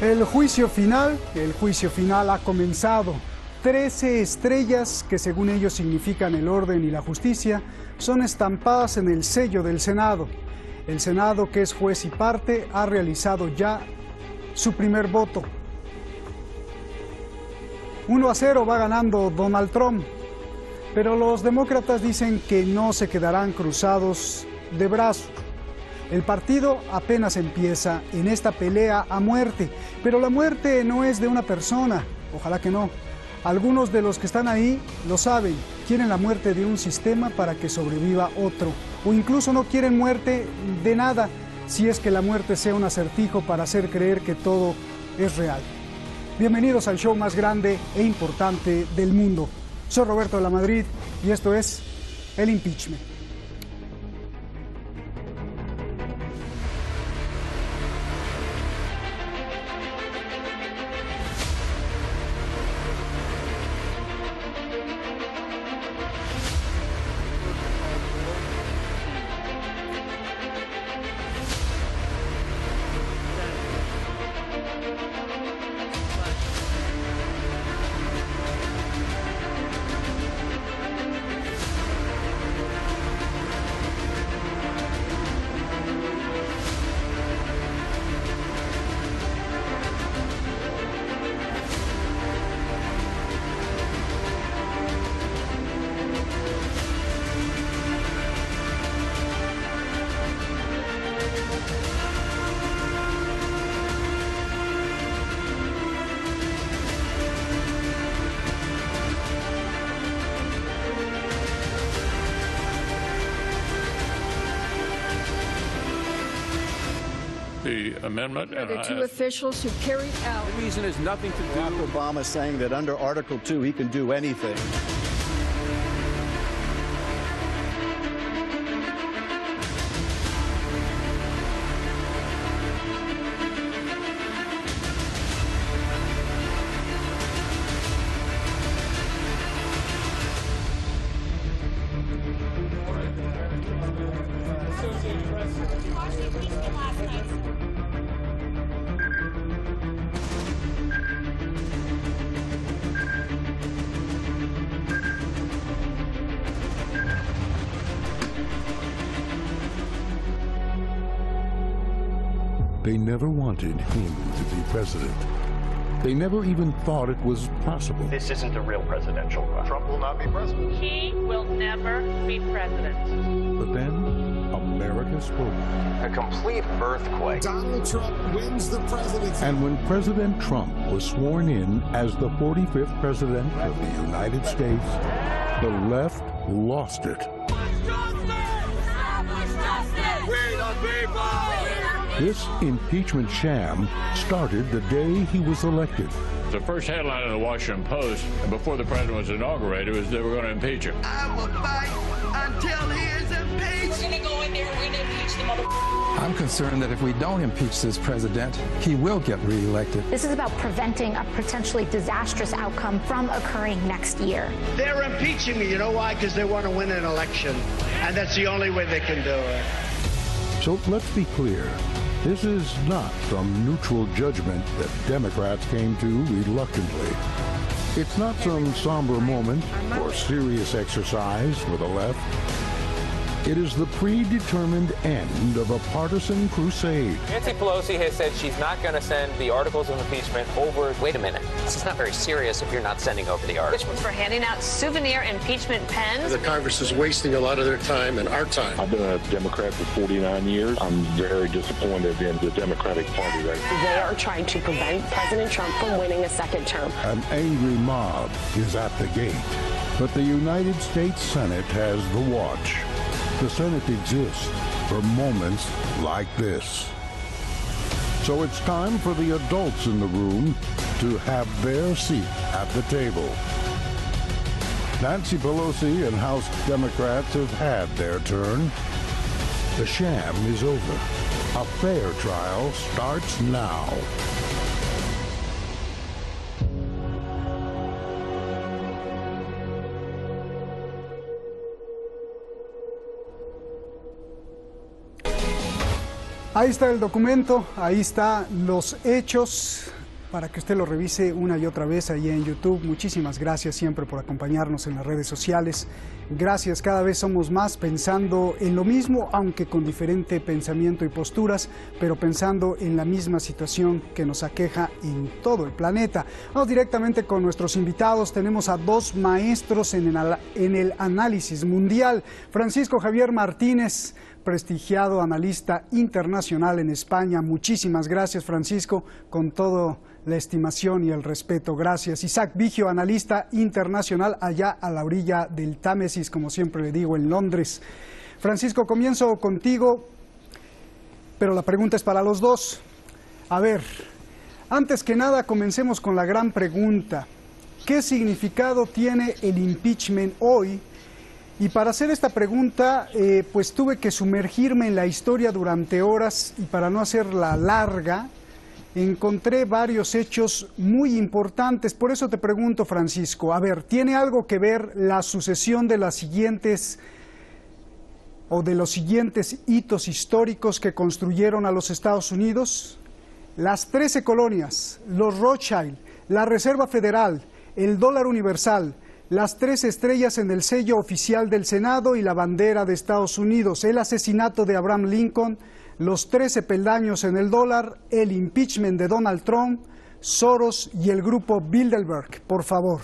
El juicio final ha comenzado. 13 estrellas que según ellos significan el orden y la justicia son estampadas en el sello del Senado. El Senado, que es juez y parte, ha realizado ya su primer voto. 1-0 va ganando Donald Trump, pero los demócratas dicen que no se quedarán cruzados de brazos. El partido apenas empieza en esta pelea a muerte, pero la muerte no es de una persona, ojalá que no. Algunos de los que están ahí lo saben, quieren la muerte de un sistema para que sobreviva otro, o incluso no quieren muerte de nada, si es que la muerte sea un acertijo para hacer creer que todo es real. Bienvenidos al show más grande e importante del mundo. Soy Roberto de la Madrid y esto es el impeachment. The amendment. The two officials who carried out. The reason is nothing to do. Barack Obama saying that under Article 2 he can do anything. They never wanted him to be president. They never even thought it was possible. This isn't a real presidential run. Trump will not be president. He will never be president. But then, America spoke. A complete earthquake. Donald Trump wins the presidency. And when President Trump was sworn in as the 45th president of the United States, the left lost it. This impeachment sham started the day he was elected. The first headline in the Washington Post before the president was inaugurated was they were going to impeach him. I will fight until he is impeached. We're going to go in there, we're going to impeach the mother. I'm concerned that if we don't impeach this president, he will get reelected. This is about preventing a potentially disastrous outcome from occurring next year. They're impeaching me. You know why? Because they want to win an election. And that's the only way they can do it. So let's be clear. This is not some neutral judgment that Democrats came to reluctantly. It's not some somber moment or serious exercise for the left. It is the predetermined end of a partisan crusade. Nancy Pelosi has said she's not going to send the articles of impeachment over. Wait a minute. This is not very serious if you're not sending over the articles. For handing out souvenir impeachment pens. The Congress is wasting a lot of their time and our time. I've been a Democrat for 49 years. I'm very disappointed in the Democratic Party right now. They are trying to prevent President Trump from winning a second term. An angry mob is at the gate, but the United States Senate has the watch. The Senate exists for moments like this. So it's time for the adults in the room to have their seat at the table. Nancy Pelosi and House Democrats have had their turn. The sham is over. A fair trial starts now. Ahí está el documento, ahí están los hechos para que usted lo revise una y otra vez ahí en YouTube. Muchísimas gracias siempre por acompañarnos en las redes sociales. Gracias, cada vez somos más pensando en lo mismo, aunque con diferente pensamiento y posturas, pero pensando en la misma situación que nos aqueja en todo el planeta. Vamos directamente con nuestros invitados. Tenemos a dos maestros en el análisis mundial. Francisco Javier Martínez, prestigiado analista internacional en España. Muchísimas gracias, Francisco, con toda la estimación y el respeto. Gracias. Isaac Vigio, analista internacional allá a la orilla del Támesis, como siempre le digo, en Londres. Francisco, comienzo contigo, pero la pregunta es para los dos. A ver, antes que nada, comencemos con la gran pregunta. ¿Qué significado tiene el impeachment hoy? Y para hacer esta pregunta, pues tuve que sumergirme en la historia durante horas, y para no hacerla larga, encontré varios hechos muy importantes. Por eso te pregunto, Francisco, a ver, ¿tiene algo que ver la sucesión de los siguientes hitos históricos que construyeron a los Estados Unidos? Las 13 colonias, los Rothschild, la Reserva Federal, el dólar universal, las 3 estrellas en el sello oficial del Senado y la bandera de Estados Unidos, el asesinato de Abraham Lincoln, los 13 peldaños en el dólar, el impeachment de Donald Trump, Soros y el grupo Bilderberg. Por favor.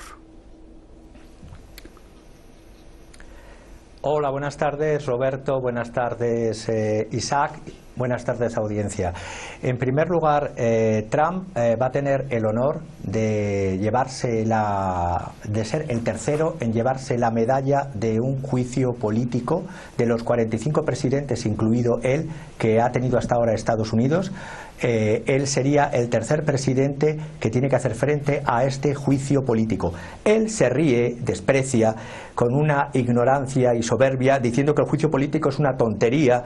Hola, buenas tardes, Roberto. Buenas tardes, Isaac. Buenas tardes, audiencia. En primer lugar, Trump va a tener el honor de ser el tercero en llevarse la medalla de un juicio político de los 45 presidentes, incluido él, que ha tenido hasta ahora Estados Unidos. Él sería el tercer presidente que tiene que hacer frente a este juicio político. Él se ríe, desprecia, con una ignorancia y soberbia, diciendo que el juicio político es una tontería,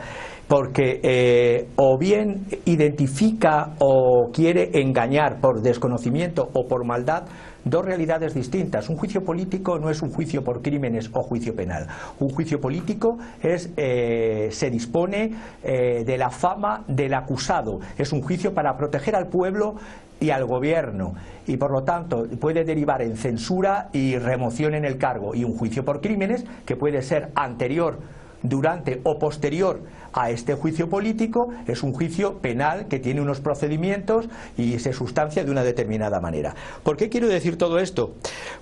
porque o bien identifica o quiere engañar por desconocimiento o por maldad dos realidades distintas. Un juicio político no es un juicio por crímenes o juicio penal. Un juicio político se dispone de la fama del acusado. Es un juicio para proteger al pueblo y al gobierno, y por lo tanto puede derivar en censura y remoción en el cargo. Y un juicio por crímenes, que puede ser anterior, durante o posterior a este juicio político, es un juicio penal que tiene unos procedimientos y se sustancia de una determinada manera. ¿Por qué quiero decir todo esto?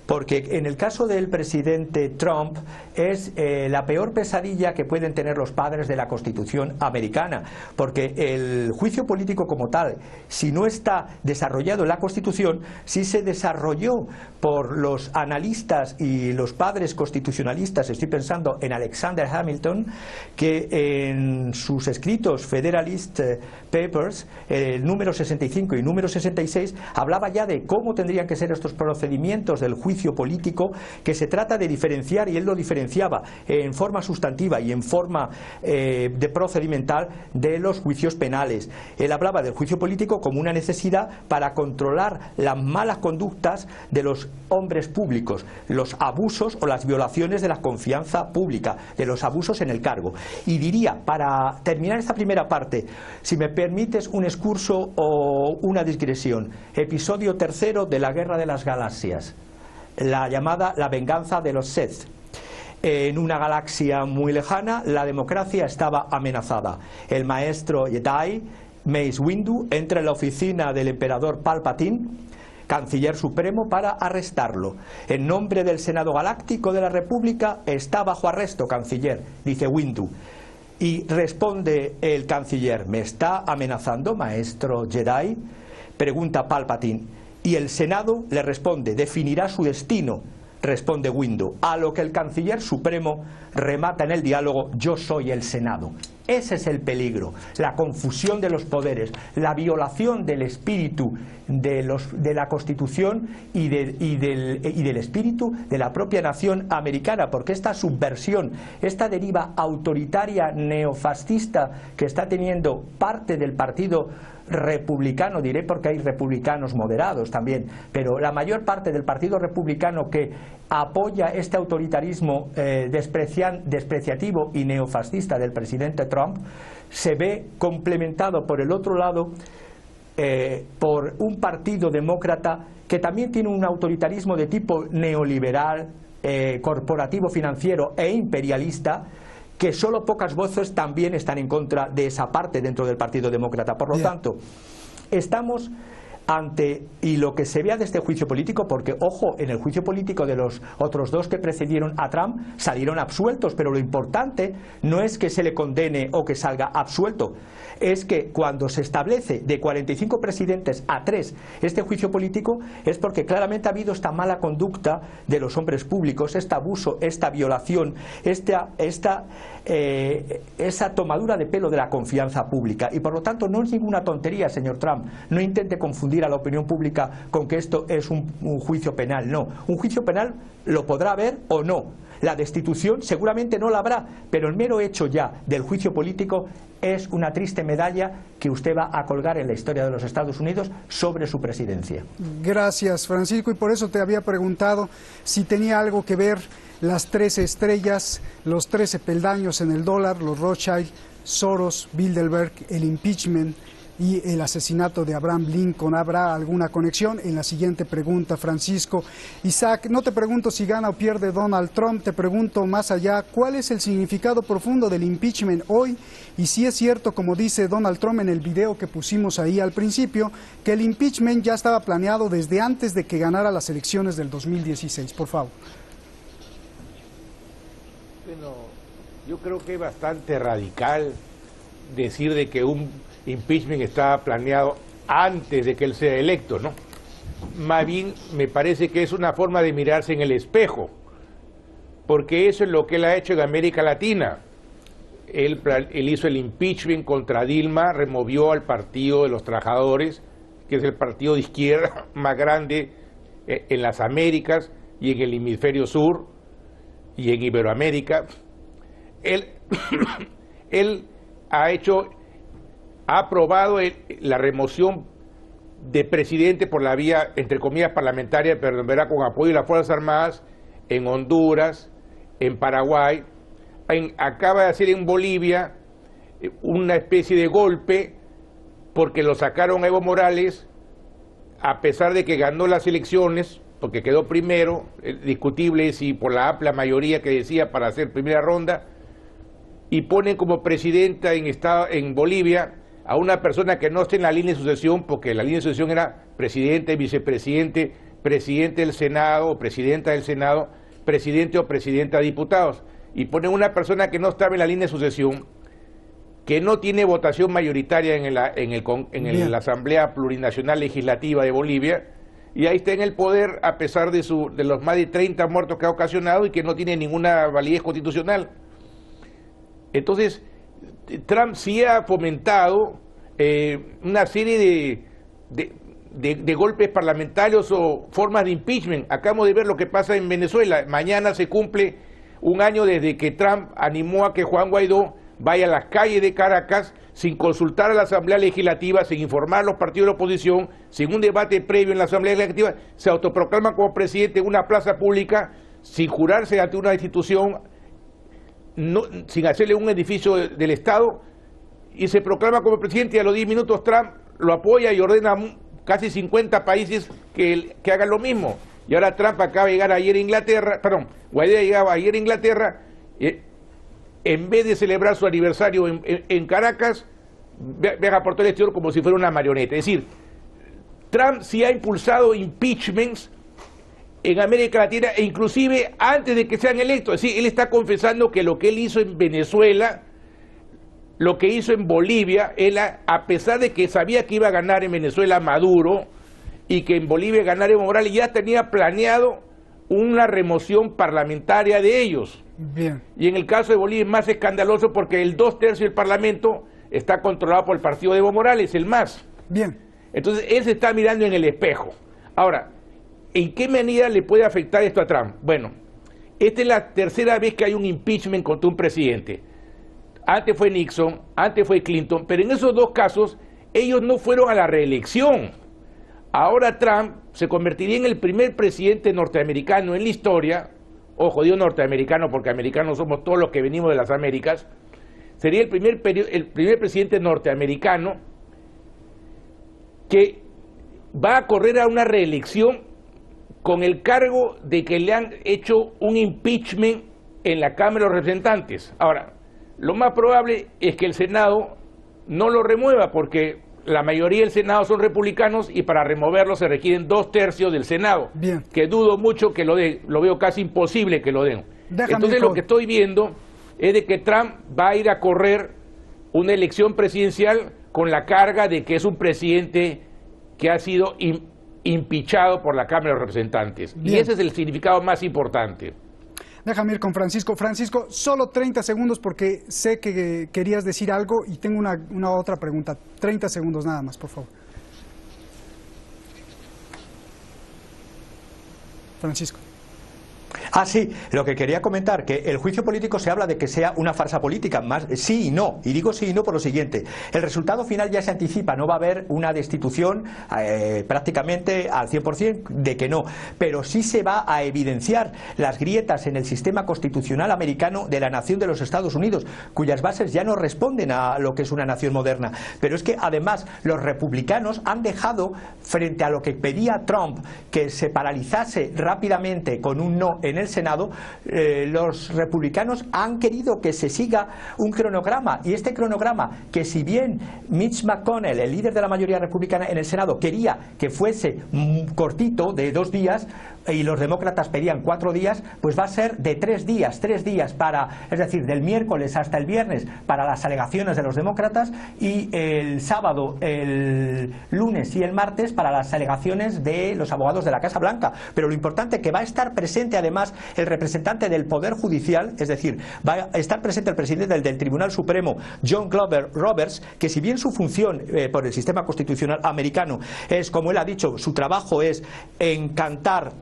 Porque en el caso del presidente Trump es la peor pesadilla que pueden tener los padres de la Constitución americana, porque el juicio político como tal, si no está desarrollado en la Constitución, sí se desarrolló por los analistas y los padres constitucionalistas. Estoy pensando en Alexander Hamilton, que en sus escritos Federalist Papers, el número 65 y número 66, hablaba ya de cómo tendrían que ser estos procedimientos del juicio político, que se trata de diferenciar, y él lo diferenciaba en forma sustantiva y en forma de procedimental, de los juicios penales. Él hablaba del juicio político como una necesidad para controlar las malas conductas de los hombres públicos, los abusos o las violaciones de la confianza pública, de los abusos en el cargo. Y diría, para terminar esta primera parte, si me permites un excurso o una digresión, episodio tercero de la Guerra de las Galaxias, la llamada La venganza de los Sith. En una galaxia muy lejana, la democracia estaba amenazada. El maestro Jedi, Mace Windu, entra en la oficina del emperador Palpatine, canciller supremo, para arrestarlo. En nombre del Senado Galáctico de la República, está bajo arresto, canciller, dice Windu. Y responde el canciller: ¿me está amenazando, maestro Jedi?, pregunta Palpatine. Y el Senado le responde: definirá su destino, responde Windu. A lo que el canciller supremo remata en el diálogo: yo soy el Senado. Ese es el peligro, la confusión de los poderes, la violación del espíritu de la Constitución y del espíritu de la propia nación americana, porque esta subversión, esta deriva autoritaria neofascista que está teniendo parte del partido republicano, diré porque hay republicanos moderados también, pero la mayor parte del partido republicano que apoya este autoritarismo despreciativo y neofascista del presidente Trump, se ve complementado por el otro lado por un partido demócrata que también tiene un autoritarismo de tipo neoliberal, corporativo, financiero e imperialista, que solo pocas voces también están en contra de esa parte dentro del Partido Demócrata. Por lo tanto, estamos ante, y lo que se vea de este juicio político, porque ojo, en el juicio político de los otros dos que precedieron a Trump salieron absueltos, pero lo importante no es que se le condene o que salga absuelto, es que cuando se establece de 45 presidentes a 3 este juicio político, es porque claramente ha habido esta mala conducta de los hombres públicos, este abuso, esta violación, esa tomadura de pelo de la confianza pública. Y por lo tanto no es ninguna tontería, señor Trump, no intente confundir a la opinión pública con que esto es un juicio penal. No, un juicio penal lo podrá haber o no, la destitución seguramente no la habrá, pero el mero hecho ya del juicio político es una triste medalla que usted va a colgar en la historia de los Estados Unidos sobre su presidencia. Gracias, Francisco, y por eso te había preguntado si tenía algo que ver las 13 estrellas, los 13 peldaños en el dólar, los Rothschild, Soros, Bilderberg, el impeachment y el asesinato de Abraham Lincoln. ¿Habrá alguna conexión? En la siguiente pregunta, Francisco. Isaac, no te pregunto si gana o pierde Donald Trump, te pregunto más allá, ¿cuál es el significado profundo del impeachment hoy? Y si es cierto, como dice Donald Trump en el video que pusimos ahí al principio, que el impeachment ya estaba planeado desde antes de que ganara las elecciones del 2016. Por favor. Bueno, yo creo que es bastante radical decir de que un impeachment estaba planeado antes de que él sea electo, ¿no? Más bien me parece que es una forma de mirarse en el espejo, porque eso es lo que él ha hecho en América Latina. Él hizo el impeachment contra Dilma, removió al Partido de los Trabajadores, que es el partido de izquierda más grande en las Américas y en el hemisferio sur y en Iberoamérica. Él ha aprobado la remoción de presidente por la vía, entre comillas, parlamentaria, pero en verdad con apoyo de las Fuerzas Armadas, en Honduras, en Paraguay, acaba de hacer en Bolivia una especie de golpe porque lo sacaron a Evo Morales, a pesar de que ganó las elecciones, porque quedó primero, discutible si por la amplia mayoría que decía para hacer primera ronda, y ponen como presidenta en Bolivia a una persona que no esté en la línea de sucesión, porque la línea de sucesión era presidente, vicepresidente, presidente del Senado o presidenta del Senado, presidente o presidenta de diputados, y ponen una persona que no estaba en la línea de sucesión, que no tiene votación mayoritaria en la Asamblea Plurinacional Legislativa de Bolivia, y ahí está en el poder a pesar de los más de 30 muertos que ha ocasionado y que no tiene ninguna validez constitucional. Entonces, Trump sí ha fomentado una serie de golpes parlamentarios o formas de impeachment. Acabamos de ver lo que pasa en Venezuela. Mañana se cumple un año desde que Trump animó a que Juan Guaidó vaya a las calles de Caracas sin consultar a la Asamblea Legislativa, sin informar a los partidos de la oposición, sin un debate previo en la Asamblea Legislativa, se autoproclama como presidente en una plaza pública sin jurarse ante una institución, sin hacerle un edificio del Estado, y se proclama como presidente, y a los 10 minutos Trump lo apoya y ordena a casi 50 países que hagan lo mismo. Y ahora Trump acaba de llegar ayer a Inglaterra, Guaidó llegaba ayer a Inglaterra, en vez de celebrar su aniversario en Caracas, viaja por todo el exterior como si fuera una marioneta. Es decir, Trump sí ha impulsado impeachments en América Latina, e inclusive antes de que sean electos. Es decir, él está confesando que lo que él hizo en Venezuela, lo que hizo en Bolivia, él, a pesar de que sabía que iba a ganar en Venezuela Maduro y que en Bolivia ganara Evo Morales, ya tenía planeado una remoción parlamentaria de ellos. Bien. Y en el caso de Bolivia es más escandaloso porque el 2/3 del Parlamento está controlado por el partido de Evo Morales, el MAS. Bien. Entonces él se está mirando en el espejo. Ahora, ¿en qué medida le puede afectar esto a Trump? Bueno, esta es la tercera vez que hay un impeachment contra un presidente. Antes fue Nixon, antes fue Clinton, pero en esos dos casos ellos no fueron a la reelección. Ahora Trump se convertiría en el primer presidente norteamericano en la historia, ojo, digo norteamericano porque americanos somos todos los que venimos de las Américas, sería el primer presidente norteamericano que va a correr a una reelección con el cargo de que le han hecho un impeachment en la Cámara de los Representantes. Ahora, lo más probable es que el Senado no lo remueva, porque la mayoría del Senado son republicanos y para removerlo se requieren 2/3 del Senado. Bien. Que dudo mucho que lo den, lo veo casi imposible que lo den. Entonces lo que estoy viendo es de que Trump va a ir a correr una elección presidencial con la carga de que es un presidente que ha sido impeachado por la Cámara de los Representantes. Bien. Y ese es el significado más importante. Déjame ir con Francisco. Francisco, solo 30 segundos porque sé que querías decir algo y tengo una otra pregunta. 30 segundos nada más, por favor. Francisco. Ah, sí, lo que quería comentar, que el juicio político se habla de que sea una farsa política, más sí y no, y digo sí y no por lo siguiente: el resultado final ya se anticipa, no va a haber una destitución prácticamente al 100% de que no, pero sí se va a evidenciar las grietas en el sistema constitucional americano de la nación de los Estados Unidos, cuyas bases ya no responden a lo que es una nación moderna. Pero es que además los republicanos han dejado, frente a lo que pedía Trump, que se paralizase rápidamente con un no en el Senado, los republicanos han querido que se siga un cronograma, y este cronograma, que si bien Mitch McConnell, el líder de la mayoría republicana en el Senado, quería que fuese cortito, de 2 días, y los demócratas pedían 4 días, pues va a ser de 3 días, 3 días para, es decir, del miércoles hasta el viernes para las alegaciones de los demócratas, y el sábado, el lunes y el martes para las alegaciones de los abogados de la Casa Blanca. Pero lo importante es que va a estar presente además el representante del Poder Judicial, es decir, va a estar presente el presidente del Tribunal Supremo, John Glover Roberts, que si bien su función por el sistema constitucional americano es, como él ha dicho, su trabajo es cantar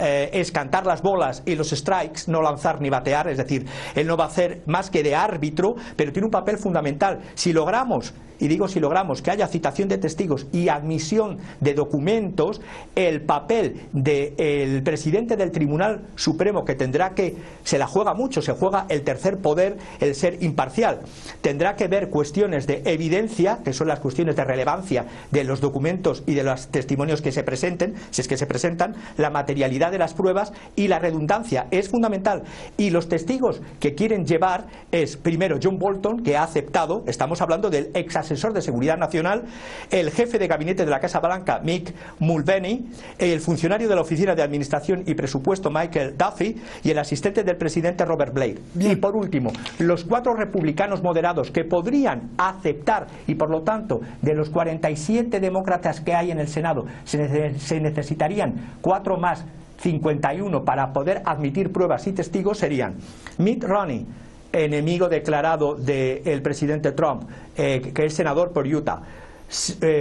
las bolas y los strikes, no lanzar ni batear, es decir, él no va a hacer más que de árbitro, pero tiene un papel fundamental. Si logramos, y digo si logramos, que haya citación de testigos y admisión de documentos, el papel del presidente del Tribunal Supremo, que tendrá que, se la juega mucho, se juega el tercer poder, el ser imparcial, tendrá que ver cuestiones de evidencia, que son las cuestiones de relevancia de los documentos y de los testimonios que se presenten, si es que se presentan, la materialidad de las pruebas y la redundancia es fundamental. Y los testigos que quieren llevar es, primero, John Bolton, que ha aceptado, estamos hablando del ex asesor de seguridad nacional, el jefe de gabinete de la Casa Blanca, Mick Mulvaney, el funcionario de la Oficina de Administración y Presupuesto, Michael Duffy, y el asistente del presidente, Robert Blake. Y por último, los 4 republicanos moderados que podrían aceptar, y por lo tanto, de los 47 demócratas que hay en el Senado, se necesitarían 4 más, 51 para poder admitir pruebas y testigos, serían Mitt Romney, enemigo declarado del presidente Trump, que es senador por Utah;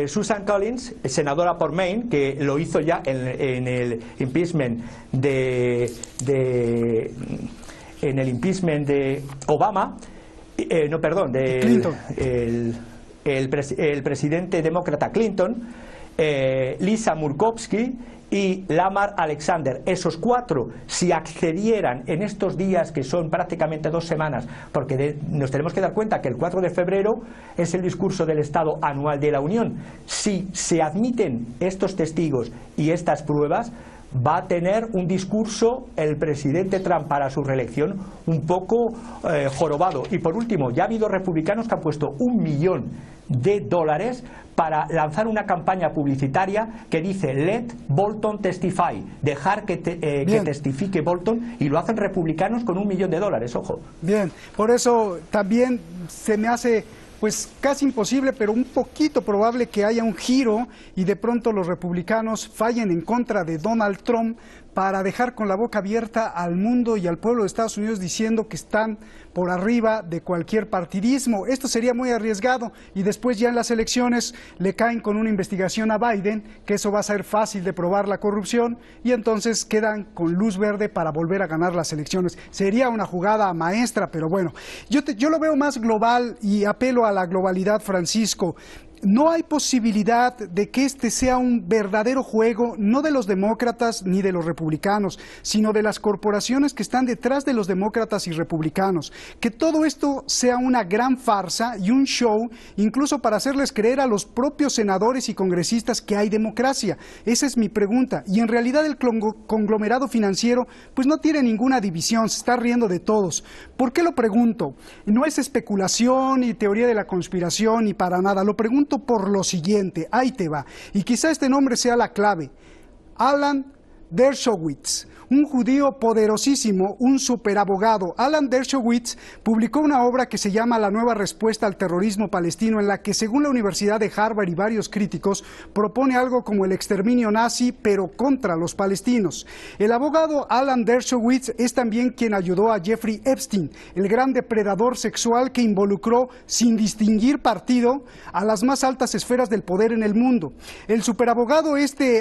Susan Collins, senadora por Maine, que lo hizo ya en el impeachment de Obama, de Clinton. El presidente demócrata Clinton, Lisa Murkowski y Lamar Alexander. Esos 4, si accedieran en estos días, que son prácticamente 2 semanas, porque nos tenemos que dar cuenta que el 4 de febrero es el discurso del Estado anual de la Unión, si se admiten estos testigos y estas pruebas, va a tener un discurso el presidente Trump para su reelección un poco jorobado. Y por último, ya ha habido republicanos que han puesto $1 millón para lanzar una campaña publicitaria que dice "Let Bolton testify", dejar que testifique Bolton, y lo hacen republicanos con $1 millón, ojo. Bien, por eso también se me hace pues casi imposible, pero un poquito probable que haya un giro y de pronto los republicanos fallen en contra de Donald Trump para dejar con la boca abierta al mundo y al pueblo de Estados Unidos diciendo que están por arriba de cualquier partidismo. Esto sería muy arriesgado y después ya en las elecciones le caen con una investigación a Biden, que eso va a ser fácil de probar la corrupción, y entonces quedan con luz verde para volver a ganar las elecciones. Sería una jugada maestra, pero bueno, yo lo veo más global y apelo a la globalidad, Francisco. no hay posibilidad de que este sea un verdadero juego, no de los demócratas ni de los republicanos, sino de las corporaciones que están detrás de los demócratas y republicanos. Que todo esto sea una gran farsa y un show, incluso para hacerles creer a los propios senadores y congresistas que hay democracia. Esa es mi pregunta. Y en realidad el conglomerado financiero pues no tiene ninguna división, se está riendo de todos. ¿Por qué lo pregunto? No es especulación ni teoría de la conspiración ni para nada. Lo pregunto por lo siguiente, ahí te va, y quizá este nombre sea la clave. Alan Dershowitz, un judío poderosísimo, un superabogado. Alan Dershowitz publicó una obra que se llama La nueva respuesta al terrorismo palestino, en la que, según la Universidad de Harvard y varios críticos, propone algo como el exterminio nazi, pero contra los palestinos. El abogado Alan Dershowitz es también quien ayudó a Jeffrey Epstein, el gran depredador sexual que involucró, sin distinguir partido, a las más altas esferas del poder en el mundo. El superabogado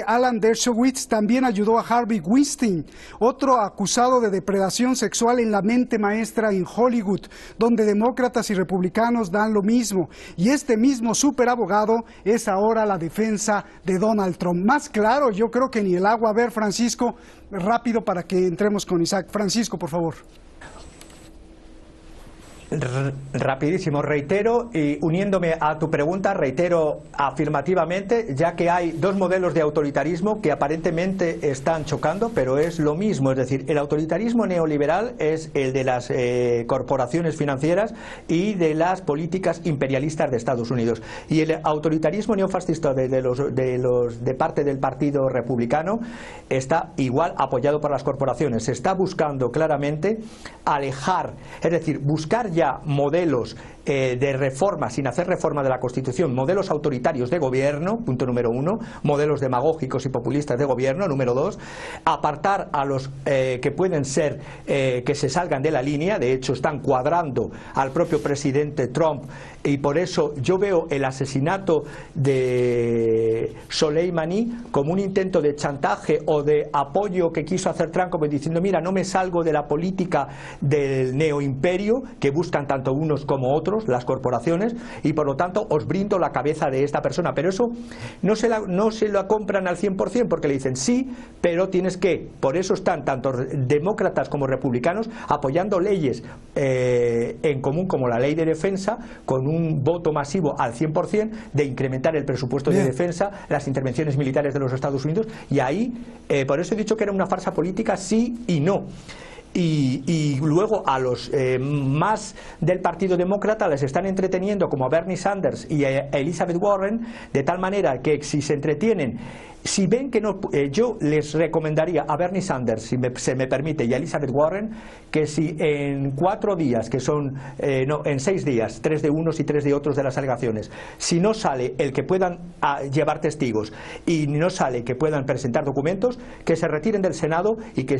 Alan Dershowitz también ayudó a Harvey Weinstein, otro acusado de depredación sexual en la mente maestra en Hollywood, donde demócratas y republicanos dan lo mismo. Y este mismo superabogado es ahora la defensa de Donald Trump. Más claro, yo creo que ni el agua. A ver, Francisco, rápido para que entremos con Isaac. Francisco, por favor. Rapidísimo, reitero, y uniéndome a tu pregunta, reitero afirmativamente, ya que hay dos modelos de autoritarismo que aparentemente están chocando, pero es lo mismo. Es decir, el autoritarismo neoliberal es el de las corporaciones financieras y de las políticas imperialistas de Estados Unidos, y el autoritarismo neofascista de parte del Partido Republicano está igual apoyado por las corporaciones. Se está buscando claramente alejar, es decir, buscar ya modelos de reforma, sin hacer reforma de la Constitución, modelos autoritarios de gobierno, punto número uno, modelos demagógicos y populistas de gobierno, número dos, apartar a los que pueden ser, que se salgan de la línea. De hecho están cuadrando al propio presidente Trump, y por eso yo veo el asesinato de Soleimani como un intento de chantaje o de apoyo que quiso hacer Trump, como diciendo, mira, no me salgo de la política del neoimperio que buscan tanto unos como otros, las corporaciones, y por lo tanto os brindo la cabeza de esta persona. Pero eso no se la compran al 100%, porque le dicen sí, pero tienes que, por eso están tanto demócratas como republicanos apoyando leyes en común, como la ley de defensa, con un voto masivo al 100% de incrementar el presupuesto de defensa, las intervenciones militares de los Estados Unidos, y ahí, por eso he dicho que era una farsa política, sí y no. Y luego a los más del Partido Demócrata les están entreteniendo, como a Bernie Sanders y a Elizabeth Warren, de tal manera que si se entretienen, si ven que no, yo les recomendaría a Bernie Sanders, si se me permite, y a Elizabeth Warren, que si en 4 días, que son, no, en 6 días, 3 de unos y 3 de otros de las alegaciones, si no sale el que puedan llevar testigos y no sale que puedan presentar documentos, que se retiren del Senado y que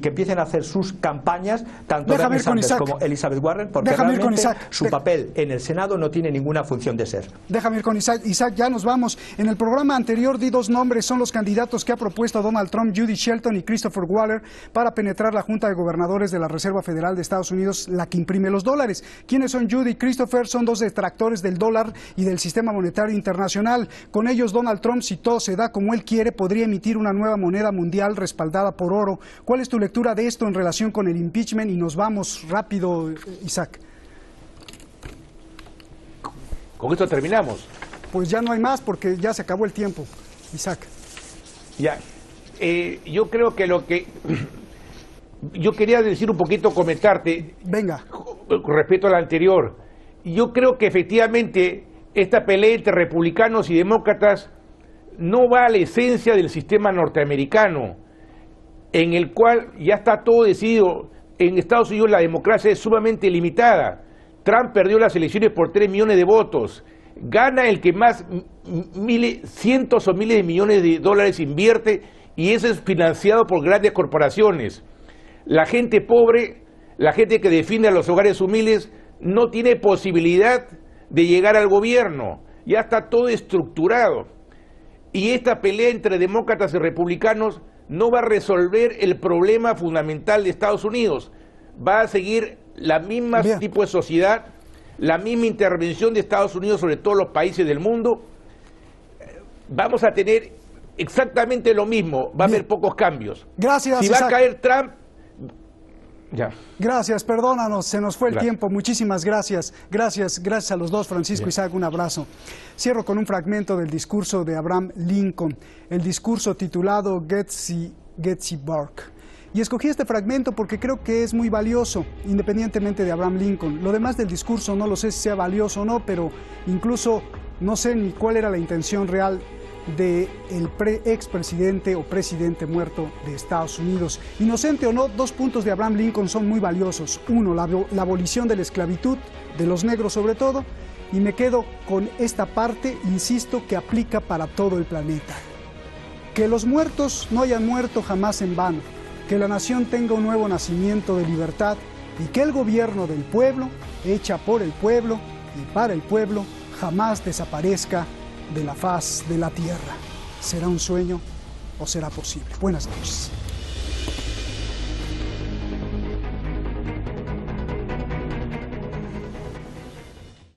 empiecen a hacer sus campañas, tanto Bernie Sanders como Elizabeth Warren, porque realmente su papel en el Senado no tiene ninguna función de ser. Déjame ir con Isaac. Isaac, ya nos vamos. En el programa anterior di 2 nombres, son los candidatos que ha propuesto Donald Trump, Judy Shelton y Christopher Waller, para penetrar la Junta de Gobernadores de la Reserva Federal de Estados Unidos, la que imprime los dólares. ¿Quiénes son Judy y Christopher? Son 2 detractores del dólar y del sistema monetario internacional. Con ellos, Donald Trump, si todo se da como él quiere, podría emitir una nueva moneda mundial respaldada por oro. ¿Cuál es tu lectura de esto en relación con el impeachment? Y nos vamos rápido, Isaac. Con esto terminamos. Pues ya no hay más, porque ya se acabó el tiempo, Isaac. Ya, yo creo que lo que yo quería decir un poquito, comentarte. Venga. Con respecto a la anterior, yo creo que efectivamente esta pelea entre republicanos y demócratas no va a la esencia del sistema norteamericano, en el cual ya está todo decidido. En Estados Unidos la democracia es sumamente limitada. Trump perdió las elecciones por 3 millones de votos. Gana el que más cientos o miles de millones de dólares invierte, y eso es financiado por grandes corporaciones. La gente pobre, la gente que defiende a los hogares humildes, no tiene posibilidad de llegar al gobierno. Ya está todo estructurado. Y esta pelea entre demócratas y republicanos no va a resolver el problema fundamental de Estados Unidos. Va a seguir la misma tipo de sociedad, la misma intervención de Estados Unidos sobre todos los países del mundo, vamos a tener exactamente lo mismo, va a haber pocos cambios. Gracias, si va a caer Trump, ya. Gracias, perdónanos, se nos fue el Gracias. tiempo. Muchísimas gracias. Gracias a los dos, Francisco, Isaac, un abrazo. Cierro con un fragmento del discurso de Abraham Lincoln, el discurso titulado Gettysburg. Y escogí este fragmento porque creo que es muy valioso, independientemente de Abraham Lincoln. Lo demás del discurso no lo sé si sea valioso o no, pero incluso no sé ni cuál era la intención real del expresidente o presidente muerto de Estados Unidos. Inocente o no, 2 puntos de Abraham Lincoln son muy valiosos. Uno, la abolición de la esclavitud, de los negros sobre todo, y me quedo con esta parte, insisto, que aplica para todo el planeta. Que los muertos no hayan muerto jamás en vano, que la nación tenga un nuevo nacimiento de libertad y que el gobierno del pueblo, hecha por el pueblo y para el pueblo, jamás desaparezca de la faz de la tierra. ¿Será un sueño o será posible? Buenas noches.